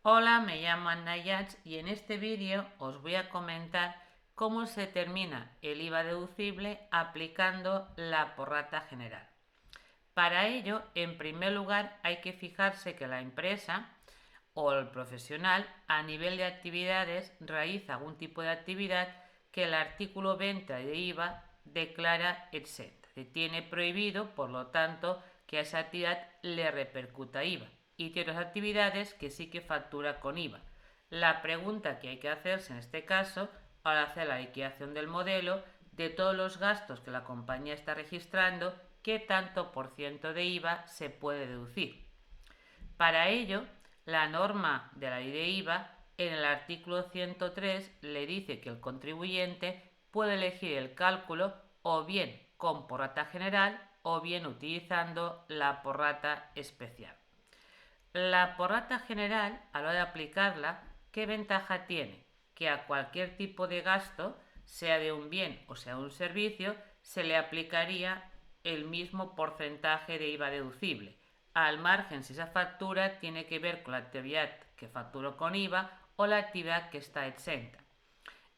Hola, me llamo Nayats y en este vídeo os voy a comentar cómo se determina el IVA deducible aplicando la prorrata general. Para ello, en primer lugar, hay que fijarse que la empresa o el profesional a nivel de actividades realiza algún tipo de actividad que el artículo 20 de IVA declara exenta. Tiene prohibido, por lo tanto, que a esa actividad le repercuta IVA. Y tiene otras actividades que sí que factura con IVA. La pregunta que hay que hacerse en este caso, para hacer la liquidación del modelo, de todos los gastos que la compañía está registrando, qué tanto por ciento de IVA se puede deducir. Para ello, la norma de la ley de IVA en el artículo 103 le dice que el contribuyente puede elegir el cálculo o bien con prorrata general o bien utilizando la prorrata especial. La prorrata general, a la hora de aplicarla, ¿qué ventaja tiene? Que a cualquier tipo de gasto, sea de un bien o sea de un servicio, se le aplicaría el mismo porcentaje de IVA deducible, al margen si esa factura tiene que ver con la actividad que facturó con IVA o la actividad que está exenta.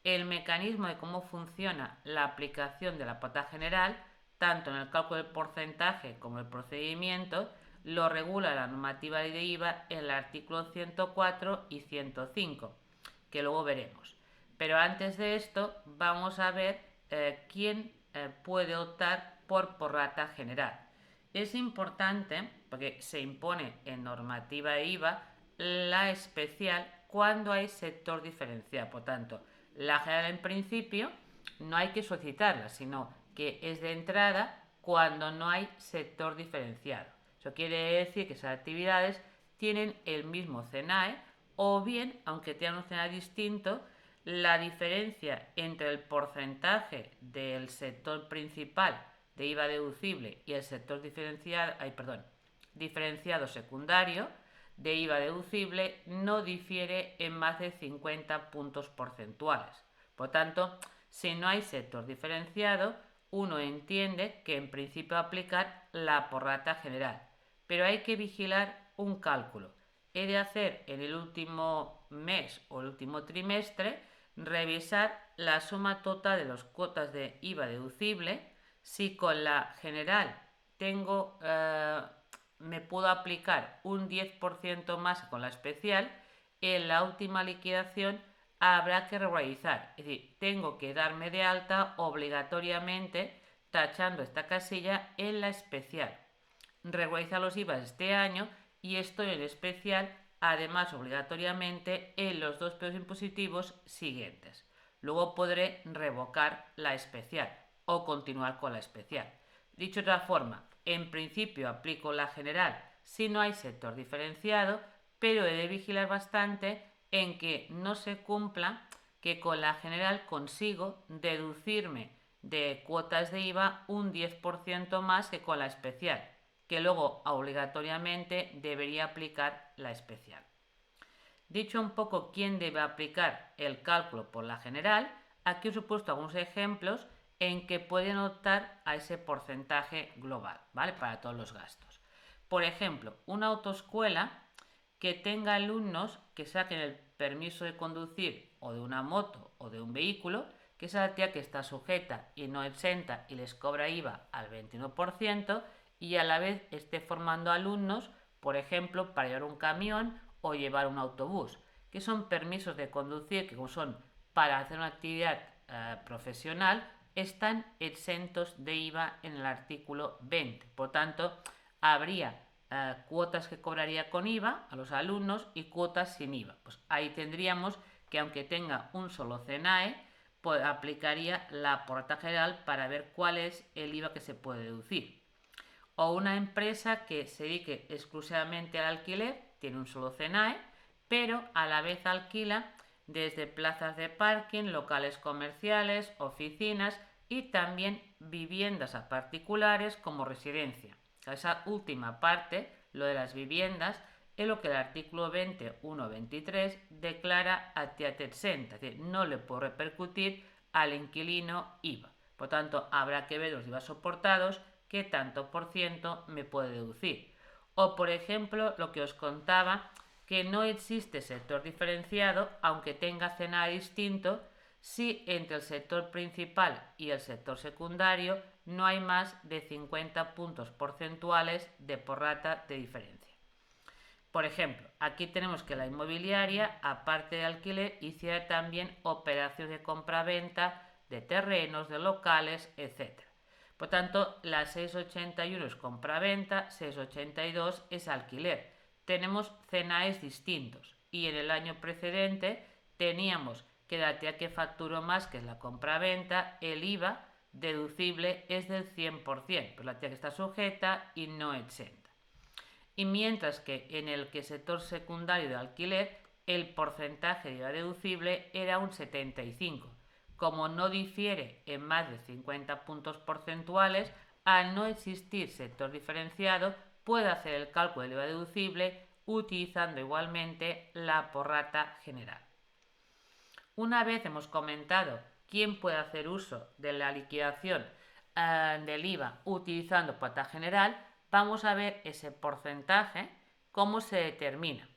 El mecanismo de cómo funciona la aplicación de la prorrata general, tanto en el cálculo del porcentaje como el procedimiento, lo regula la normativa de IVA en el artículo 104 y 105, que luego veremos. Pero antes de esto vamos a ver quién puede optar por prorrata general. Es importante, porque se impone en normativa de IVA, la especial cuando hay sector diferencial. Por tanto, la general en principio no hay que solicitarla, sino que es de entrada cuando no hay sector diferenciado. Eso quiere decir que esas actividades tienen el mismo CENAE o bien, aunque tengan un CENAE distinto, la diferencia entre el porcentaje del sector principal de IVA deducible y el sector diferenciado secundario de IVA deducible no difiere en más de 50 puntos porcentuales. Por tanto, si no hay sector diferenciado, uno entiende que en principio aplicar la prorrata general, pero hay que vigilar un cálculo. He de hacer en el último mes o el último trimestre revisar la suma total de las cuotas de IVA deducible, si con la general me puedo aplicar un 10% más con la especial, en la última liquidación habrá que regularizar. Es decir, tengo que darme de alta obligatoriamente tachando esta casilla en la especial. Regularizar los IVA este año y estoy en especial, además obligatoriamente, en los dos periodos impositivos siguientes. Luego podré revocar la especial o continuar con la especial. Dicho de otra forma, en principio aplico la general si no hay sector diferenciado, pero he de vigilar bastante en que no se cumpla que con la general consigo deducirme de cuotas de IVA un 10% más que con la especial, que luego obligatoriamente debería aplicar la especial. Dicho un poco quién debe aplicar el cálculo por la general, aquí os he puesto algunos ejemplos en que pueden optar a ese porcentaje global, ¿vale? Para todos los gastos. Por ejemplo, una autoescuela que tenga alumnos que saquen el permiso de conducir o de una moto o de un vehículo, que esa actividad que está sujeta y no exenta y les cobra IVA al 21% y a la vez esté formando alumnos, por ejemplo, para llevar un camión o llevar un autobús, que son permisos de conducir que como son para hacer una actividad profesional, están exentos de IVA en el artículo 20. Por tanto, habría cuotas que cobraría con IVA a los alumnos y cuotas sin IVA. Pues ahí tendríamos que aunque tenga un solo CENAE, pues aplicaría la prorrata general para ver cuál es el IVA que se puede deducir. O una empresa que se dedique exclusivamente al alquiler, tiene un solo CENAE, pero a la vez alquila desde plazas de parking, locales comerciales, oficinas y también viviendas a particulares como residencia. Esa última parte, lo de las viviendas, es lo que el artículo 21.23 declara actividad exenta, es decir, no le puede repercutir al inquilino IVA. Por tanto, habrá que ver los IVA soportados qué tanto por ciento me puede deducir. O, por ejemplo, lo que os contaba que no existe sector diferenciado, aunque tenga CNA distinto, si entre el sector principal y el sector secundario no hay más de 50 puntos porcentuales de por rata de diferencia. Por ejemplo, aquí tenemos que la inmobiliaria, aparte de alquiler, hiciera también operaciones de compra-venta de terrenos, de locales, etc. Por tanto, la 681 es compra-venta, 682 es alquiler. Tenemos CNAEs distintos y en el año precedente teníamos que la actividad que facturó más, que es la compra-venta, el IVA deducible es del 100%, pues la actividad que está sujeta y no exenta. Y mientras que en el sector secundario de alquiler el porcentaje de IVA deducible era un 75%. Como no difiere en más de 50 puntos porcentuales, al no existir sector diferenciado, puede hacer el cálculo del IVA deducible utilizando igualmente la porrata general. Una vez hemos comentado quién puede hacer uso de la liquidación del IVA utilizando porrata general, vamos a ver ese porcentaje, cómo se determina.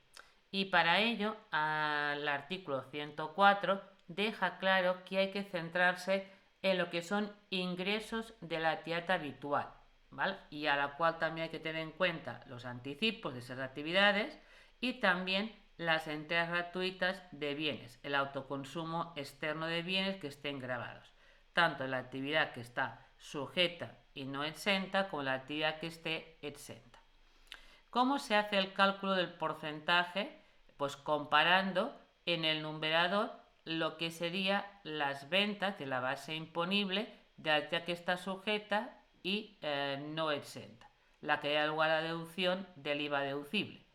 Y para ello, el artículo 104 deja claro que hay que centrarse en lo que son ingresos de la actividad habitual, ¿vale? Y a la cual también hay que tener en cuenta los anticipos de esas actividades y también las entregas gratuitas de bienes, el autoconsumo externo de bienes que estén grabados, tanto en la actividad que está sujeta y no exenta como la actividad que esté exenta. ¿Cómo se hace el cálculo del porcentaje? Pues comparando en el numerador lo que serían las ventas de la base imponible de la actividad que está sujeta y no exenta, la que da lugar a la deducción del IVA deducible.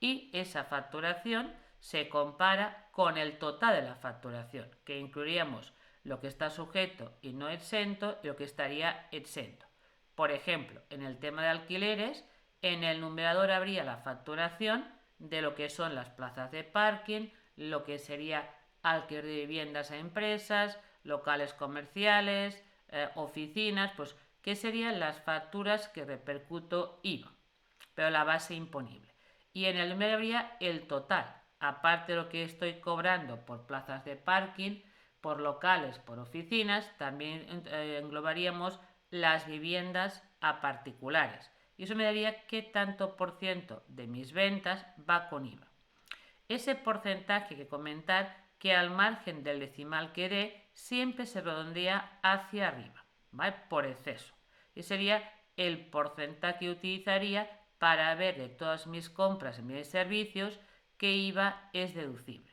Y esa facturación se compara con el total de la facturación, que incluiríamos lo que está sujeto y no exento y lo que estaría exento. Por ejemplo, en el tema de alquileres, en el numerador habría la facturación de lo que son las plazas de parking, lo que sería alquiler de viviendas a empresas, locales comerciales, oficinas, pues qué serían las facturas que repercuto IVA, pero la base imponible. Y en el número habría el total, aparte de lo que estoy cobrando por plazas de parking, por locales, por oficinas, también englobaríamos las viviendas a particulares. Y eso me daría qué tanto por ciento de mis ventas va con IVA. Ese porcentaje que comentar que al margen del decimal que dé siempre se redondea hacia arriba, ¿vale? Por exceso. Y sería el porcentaje que utilizaría para ver de todas mis compras en mis servicios que IVA es deducible.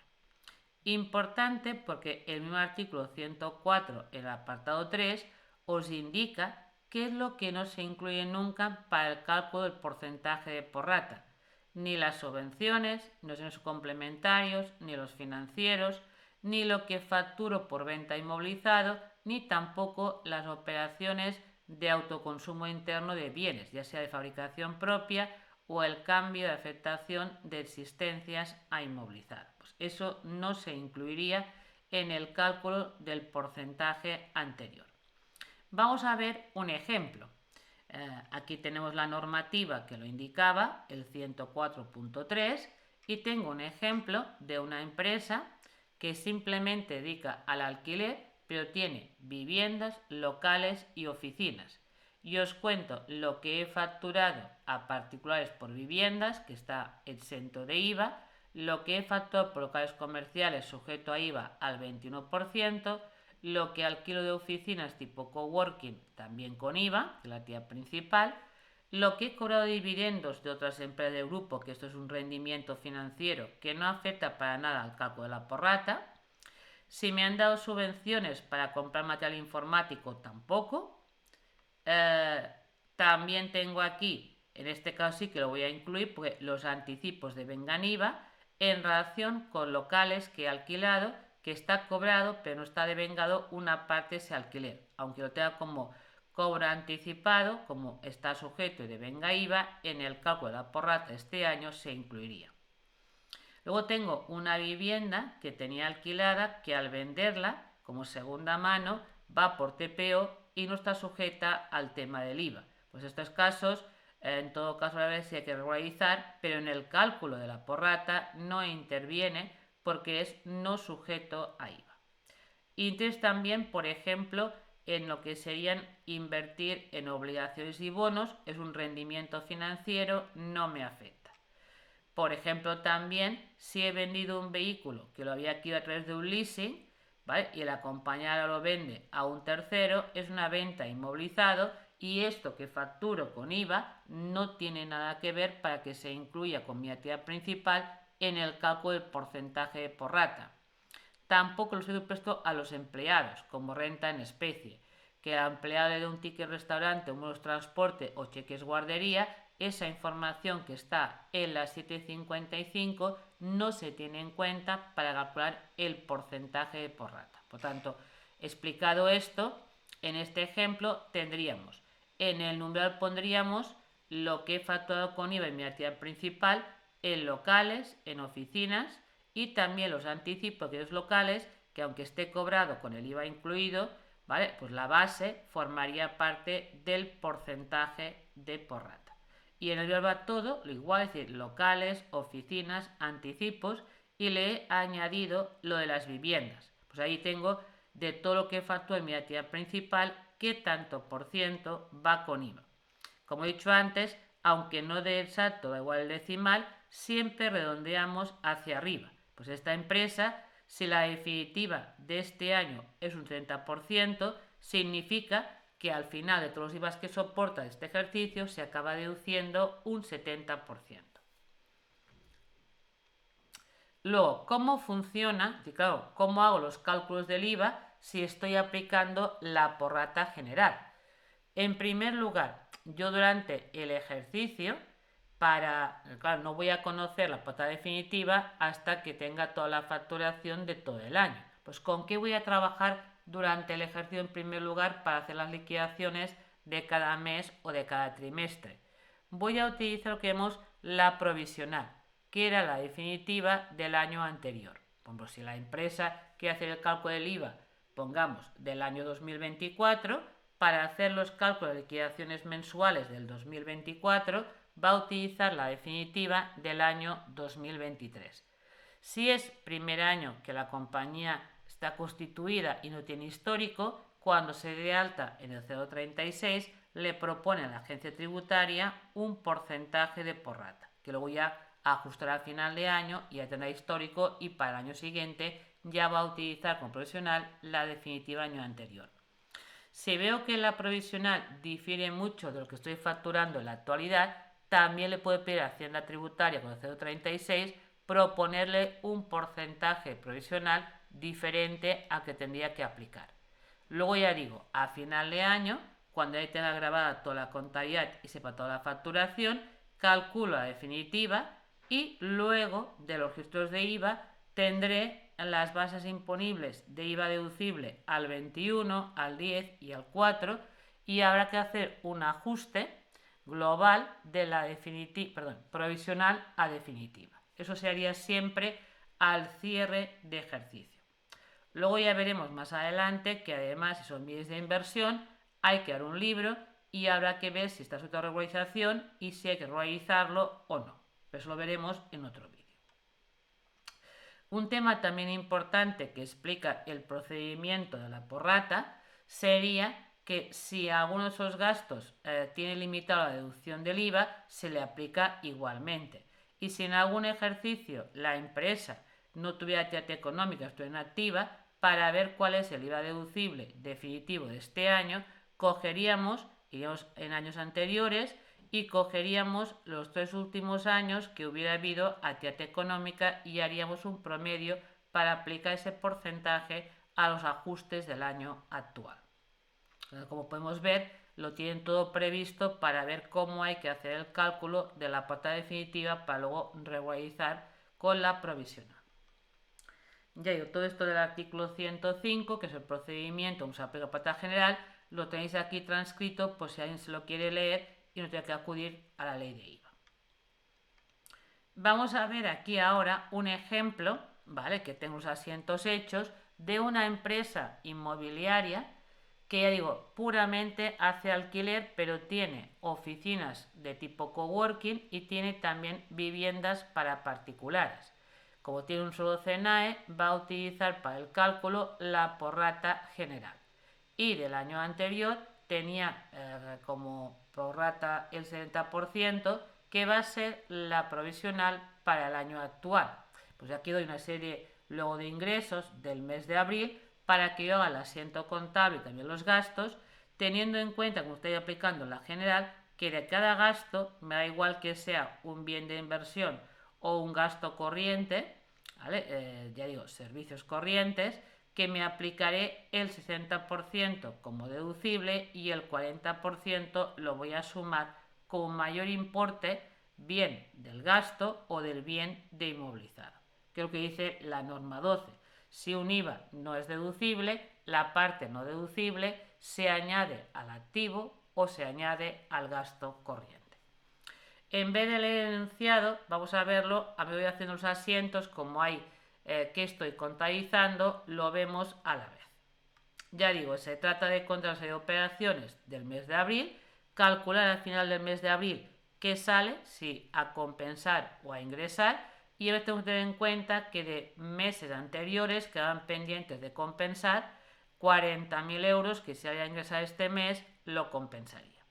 Importante porque el mismo artículo 104, en el apartado 3, os indica qué es lo que no se incluye nunca para el cálculo del porcentaje de por rata. Ni las subvenciones, ni los servicios complementarios, ni los financieros, ni lo que facturo por venta inmovilizado, ni tampoco las operaciones de autoconsumo interno de bienes, ya sea de fabricación propia o el cambio de afectación de existencias a inmovilizar. Pues eso no se incluiría en el cálculo del porcentaje anterior. Vamos a ver un ejemplo. Aquí tenemos la normativa que lo indicaba, el 104.3, y tengo un ejemplo de una empresa que simplemente dedica al alquiler, pero tiene viviendas, locales y oficinas. Y os cuento lo que he facturado a particulares por viviendas, que está exento de IVA, lo que he facturado por locales comerciales sujeto a IVA al 21%, lo que alquilo de oficinas tipo coworking también con IVA, que es la actividad principal, lo que he cobrado de dividendos de otras empresas del grupo, que esto es un rendimiento financiero que no afecta para nada al cálculo de la porrata. Si me han dado subvenciones para comprar material informático, tampoco. También tengo aquí, en este caso sí que lo voy a incluir, porque los anticipos de vengan IVA en relación con locales que he alquilado, que está cobrado, pero no está devengado una parte de ese alquiler, aunque lo tenga como cobro anticipado, como está sujeto y devenga IVA, en el cálculo de la porrata este año se incluiría. Luego tengo una vivienda que tenía alquilada que al venderla como segunda mano, va por TPO y no está sujeta al tema del IVA. Pues estos casos En todo caso, a ver si hay que regularizar, pero en el cálculo de la porrata no interviene porque es no sujeto a IVA. Interés también, por ejemplo, en lo que serían invertir en obligaciones y bonos, es un rendimiento financiero, no me afecta. Por ejemplo, también si he vendido un vehículo que lo había adquirido a través de un leasing, ¿vale? Y la compañía lo vende a un tercero, es una venta inmovilizado y esto que facturo con IVA no tiene nada que ver para que se incluya con mi actividad principal en el cálculo del porcentaje por rata. Tampoco los he puesto a los empleados como renta en especie, que el empleado le dé un ticket restaurante, un de transporte o cheques guardería, esa información que está en la 755 no se tiene en cuenta para calcular el porcentaje por rata. Por tanto, explicado esto, en este ejemplo tendríamos, en el numeral pondríamos lo que he facturado con IVA en mi actividad principal en locales, en oficinas, y también los anticipos de los locales, que aunque esté cobrado con el IVA incluido, ¿vale? Pues la base formaría parte del porcentaje de por rata. Y en el verbo todo, lo igual, es decir, locales, oficinas, anticipos, y le he añadido lo de las viviendas. Pues ahí tengo de todo lo que factúo en mi actividad principal, qué tanto por ciento va con IVA. Como he dicho antes, aunque no de exacto da igual el decimal, siempre redondeamos hacia arriba. Pues esta empresa, si la definitiva de este año es un 30%, significa que al final de todos los IVAs que soporta este ejercicio se acaba deduciendo un 70%. Luego, ¿cómo funciona? Y claro, ¿cómo hago los cálculos del IVA si estoy aplicando la porrata general? En primer lugar, yo durante el ejercicio, claro, no voy a conocer la porrata definitiva hasta que tenga toda la facturación de todo el año. Pues ¿con qué voy a trabajar durante el ejercicio en primer lugar para hacer las liquidaciones de cada mes o de cada trimestre? Voy a utilizar lo que llamamos la provisional, que era la definitiva del año anterior. Por ejemplo, si la empresa quiere hacer el cálculo del IVA, pongamos del año 2024, para hacer los cálculos de liquidaciones mensuales del 2024, va a utilizar la definitiva del año 2023. Si es primer año que la compañía está constituida y no tiene histórico, cuando se dé alta en el 036 le propone a la agencia tributaria un porcentaje de por rata, que luego ya ajustará al final de año y ya tendrá histórico y para el año siguiente ya va a utilizar como provisional la definitiva año anterior. Si veo que la provisional difiere mucho de lo que estoy facturando en la actualidad, también le puedo pedir a Hacienda Tributaria con el 036 proponerle un porcentaje provisional diferente al que tendría que aplicar. Luego ya digo, a final de año, cuando ya tenga grabada toda la contabilidad y sepa toda la facturación, calculo la definitiva y luego de los registros de IVA tendré las bases imponibles de IVA deducible al 21, al 10 y al 4 y habrá que hacer un ajuste global de la provisional a definitiva. Eso se haría siempre al cierre de ejercicio. Luego ya veremos más adelante que además si son bienes de inversión hay que dar un libro y habrá que ver si está sujeto a regularización y si hay que regularizarlo o no. Eso lo veremos en otro vídeo. Un tema también importante que explica el procedimiento de la porrata sería que si alguno de esos gastos tiene limitada la deducción del IVA, se le aplica igualmente. Y si en algún ejercicio la empresa no tuviera actividad económica, estuviera inactiva, para ver cuál es el IVA deducible definitivo de este año, iríamos en años anteriores y cogeríamos los 3 últimos años que hubiera habido actividad económica y haríamos un promedio para aplicar ese porcentaje a los ajustes del año actual. Como podemos ver, lo tienen todo previsto para ver cómo hay que hacer el cálculo de la pata definitiva para luego regularizar con la provisional. Ya digo, todo esto del artículo 105, que es el procedimiento, se aplica a pata general, lo tenéis aquí transcrito por si alguien se lo quiere leer y no tiene que acudir a la ley de IVA. Vamos a ver aquí ahora un ejemplo, ¿vale? Que tengo los asientos hechos de una empresa inmobiliaria que ya digo, puramente hace alquiler, pero tiene oficinas de tipo coworking y tiene también viviendas para particulares. Como tiene un solo CNAE, va a utilizar para el cálculo la prorrata general. Y del año anterior tenía como prorrata el 70%, que va a ser la provisional para el año actual. Pues aquí doy una serie luego de ingresos del mes de abril para que yo haga el asiento contable y también los gastos, teniendo en cuenta, como estoy aplicando la general, que de cada gasto, me da igual que sea un bien de inversión o un gasto corriente, ¿vale? Ya digo, servicios corrientes, que me aplicaré el 60% como deducible y el 40% lo voy a sumar con mayor importe bien del gasto o del bien de inmovilizado. Que es lo que dice la norma 12. Si un IVA no es deducible, la parte no deducible se añade al activo o se añade al gasto corriente. En vez del enunciado, vamos a verlo, a medida que voy haciendo los asientos, como hay que estoy contabilizando, lo vemos a la vez. Ya digo, se trata de contratos de operaciones del mes de abril, calcular al final del mes de abril qué sale, si a compensar o a ingresar, y ahora tengo que tener en cuenta que de meses anteriores quedan pendientes de compensar 40.000 euros que si haya ingresado este mes lo compensaría.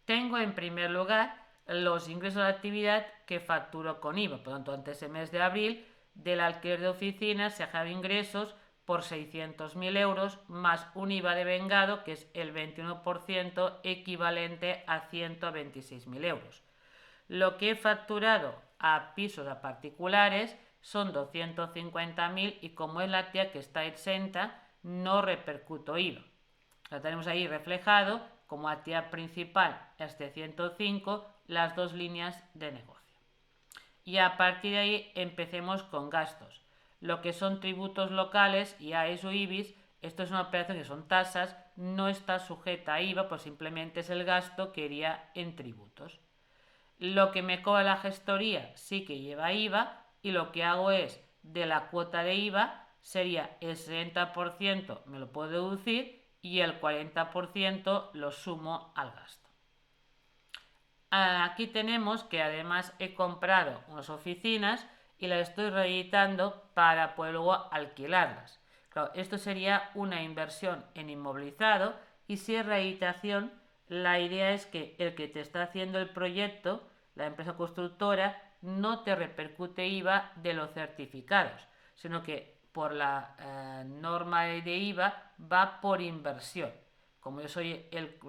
Tengo en primer lugar los ingresos de actividad que facturo con IVA. Por lo tanto, ante ese mes de abril, del alquiler de oficinas se ha dejado ingresos por 600.000 euros más un IVA de vengado, que es el 21%, equivalente a 126.000 euros. Lo que he facturado a pisos a particulares son 250.000 y como es la tía que está exenta, no repercuto IVA. Lo tenemos ahí reflejado como actividad principal este 105, las dos líneas de negocio. Y a partir de ahí empecemos con gastos. Lo que son tributos locales, IAES o IBIS, esto es una operación que son tasas, no está sujeta a IVA, pues simplemente es el gasto que iría en tributos. Lo que me cobra la gestoría sí que lleva IVA y lo que hago es de la cuota de IVA sería el 60% me lo puedo deducir y el 40% lo sumo al gasto. Aquí tenemos que además he comprado unas oficinas y las estoy reeditando para poder luego alquilarlas. Claro, esto sería una inversión en inmovilizado y si es reeditación, la idea es que el que te está haciendo el proyecto, la empresa constructora, no te repercute IVA de los certificados, sino que por la norma de IVA va por inversión. Como yo soy el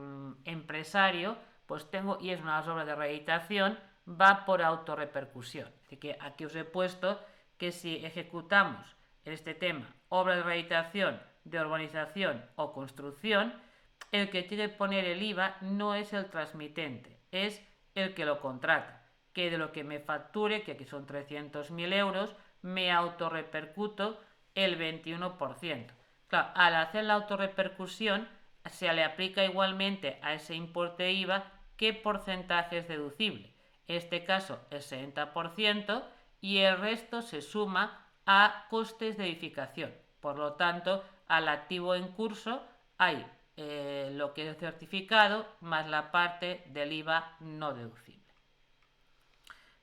empresario, pues tengo, y es una de las obras de rehabilitación, va por autorrepercusión. Así que aquí os he puesto que si ejecutamos en este tema obras de rehabilitación, de urbanización o construcción, el que tiene que poner el IVA no es el transmitente, es el que lo contrata. Que de lo que me facture, que aquí son 300.000 euros, me autorrepercuto el 21%. Claro, al hacer la autorrepercusión, se le aplica igualmente a ese importe de IVA qué porcentaje es deducible. En este caso, el 60% y el resto se suma a costes de edificación. Por lo tanto, al activo en curso hay lo que es certificado más la parte del IVA no deducible.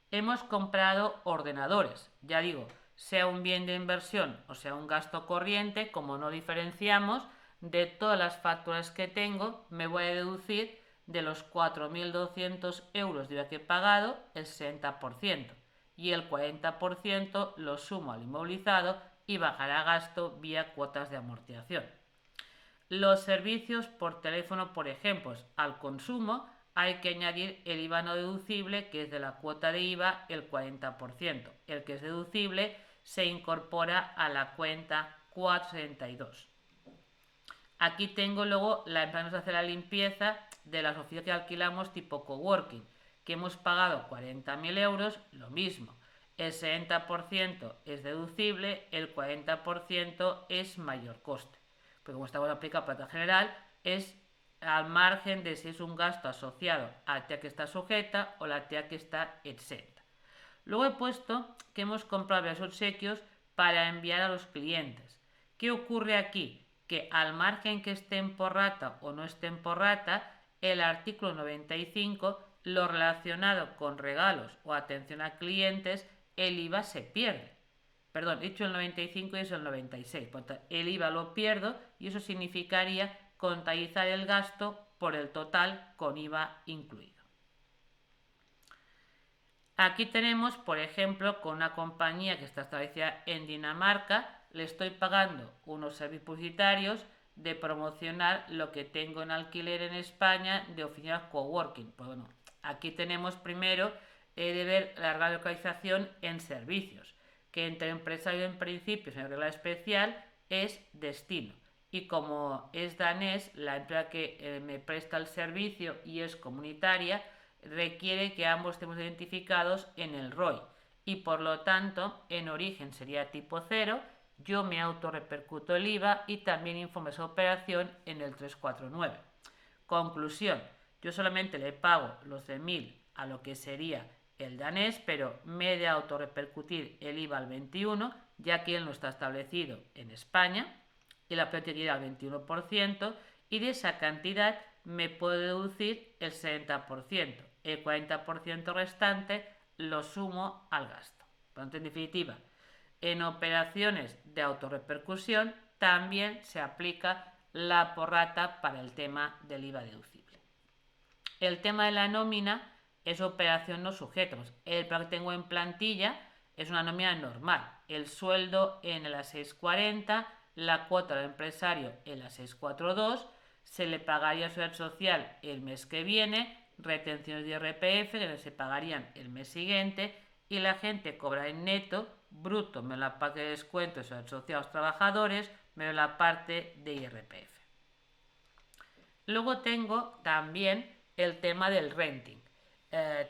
Hemos comprado ordenadores, ya digo, sea un bien de inversión o sea un gasto corriente, como no diferenciamos, de todas las facturas que tengo, me voy a deducir de los 4.200 euros de IVA que he pagado el 60% y el 40% lo sumo al inmovilizado y bajará gasto vía cuotas de amortización. Los servicios por teléfono, por ejemplo, al consumo hay que añadir el IVA no deducible, que es de la cuota de IVA el 40%. El que es deducible se incorpora a la cuenta 472. Aquí tengo luego la empresa de hacer la limpieza de las oficinas que alquilamos tipo coworking, que hemos pagado 40.000 euros, lo mismo. El 60% es deducible, el 40% es mayor coste. Porque como estamos aplicando plata general, es al margen de si es un gasto asociado a la actividad que está sujeta o la actividad que está exenta. Luego he puesto que hemos comprado los obsequios para enviar a los clientes. ¿Qué ocurre aquí? que al margen que estén por rata o no estén por rata, el artículo 95, lo relacionado con regalos o atención a clientes, el IVA se pierde. Perdón, he dicho el 95 y es el 96. Por tanto, el IVA lo pierdo y eso significaría contabilizar el gasto por el total con IVA incluido. Aquí tenemos, por ejemplo, con una compañía que está establecida en Dinamarca, le estoy pagando unos servicios publicitarios de promocionar lo que tengo en alquiler en España de oficinas coworking. Pues bueno, aquí tenemos primero de ver la relocalización en servicios, que entre empresario en principio, sin regla especial, es destino. Y como es danés, la empresa que me presta el servicio y es comunitaria, requiere que ambos estemos identificados en el ROI y por lo tanto en origen sería tipo 0, yo me autorrepercuto el IVA y también informo esa operación en el 349. Conclusión, yo solamente le pago los 100.000 a lo que sería el danés, pero me he de autorrepercutir el IVA al 21, ya que él no está establecido en España y la pérdida al 21%, y de esa cantidad me puedo deducir el 60%. El 40% restante lo sumo al gasto. Por lo tanto, en definitiva, en operaciones de autorrepercusión también se aplica la prorrata para el tema del IVA deducible. El tema de la nómina es operación no sujeta. El plan que tengo en plantilla es una nómina normal. El sueldo en la 640, la cuota del empresario en la 642, se le pagaría seguridad social el mes que viene, retenciones de IRPF que se pagarían el mes siguiente y la gente cobra en neto, bruto, menos la parte de descuento de seguridad social a los trabajadores, menos la parte de IRPF. Luego tengo también el tema del renting.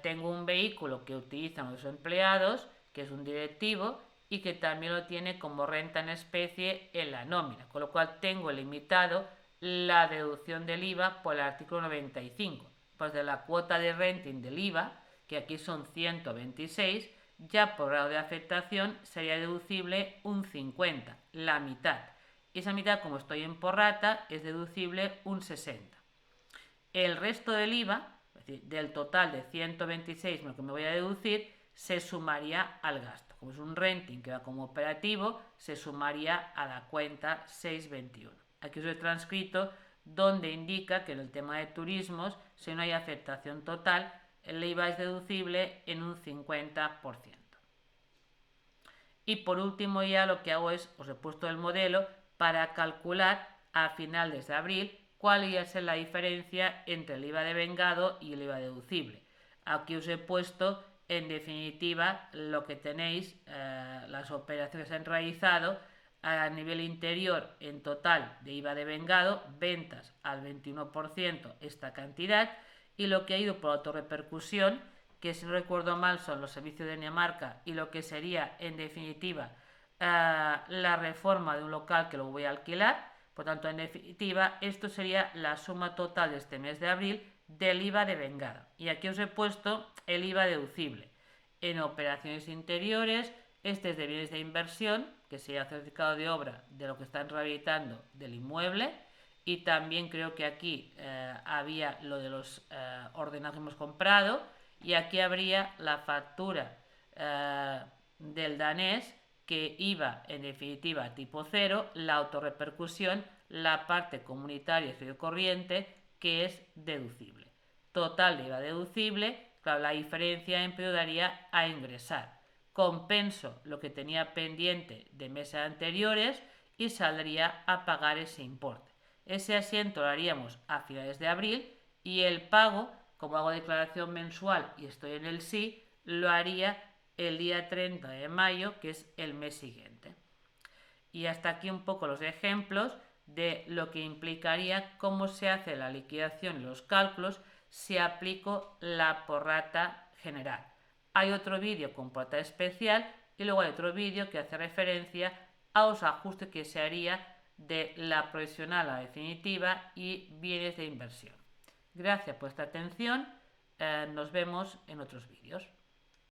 Tengo un vehículo que utilizan los empleados, que es un directivo, y que también lo tiene como renta en especie en la nómina, con lo cual tengo limitado la deducción del IVA por el artículo 95. Pues de la cuota de renting del IVA, que aquí son 126, ya por grado de afectación sería deducible un 50, la mitad. Esa mitad, como estoy en prorrata, es deducible un 60. El resto del IVA, es decir, del total de 126 lo que me voy a deducir, se sumaría al gasto. Como es un renting que va como operativo, se sumaría a la cuenta 621. Aquí os he transcrito donde indica que en el tema de turismos, si no hay afectación total, el IVA es deducible en un 50%. Y por último ya lo que hago es, os he puesto el modelo para calcular a finales de abril cuál iba a ser la diferencia entre el IVA devengado y el IVA deducible. Aquí os he puesto en definitiva lo que tenéis, las operaciones que se han realizado a nivel interior en total de IVA devengado, ventas al 21% esta cantidad, y lo que ha ido por autorrepercusión, que si no recuerdo mal son los servicios de Dinamarca y lo que sería en definitiva la reforma de un local que lo voy a alquilar. Por tanto, en definitiva, esto sería la suma total de este mes de abril del IVA devengado. Y aquí os he puesto el IVA deducible. En operaciones interiores, este es de bienes de inversión, que sería certificado de obra de lo que están rehabilitando del inmueble. Y también creo que aquí había lo de los ordenados que hemos comprado. Y aquí habría la factura del danés, que iba en definitiva tipo 0, la autorrepercusión, la parte comunitaria y corriente, que es deducible. Total de IVA deducible, claro, la diferencia en periodo daría a ingresar. Compenso lo que tenía pendiente de meses anteriores y saldría a pagar ese importe. Ese asiento lo haríamos a finales de abril y el pago, como hago declaración mensual y estoy en el sí, lo haría el día 30 de mayo, que es el mes siguiente. Y hasta aquí un poco los ejemplos de lo que implicaría cómo se hace la liquidación y los cálculos si aplico la prorrata general. Hay otro vídeo con prorrata especial y luego hay otro vídeo que hace referencia a los ajustes que se haría de la provisional a la definitiva y bienes de inversión. Gracias por esta atención. Nos vemos en otros vídeos.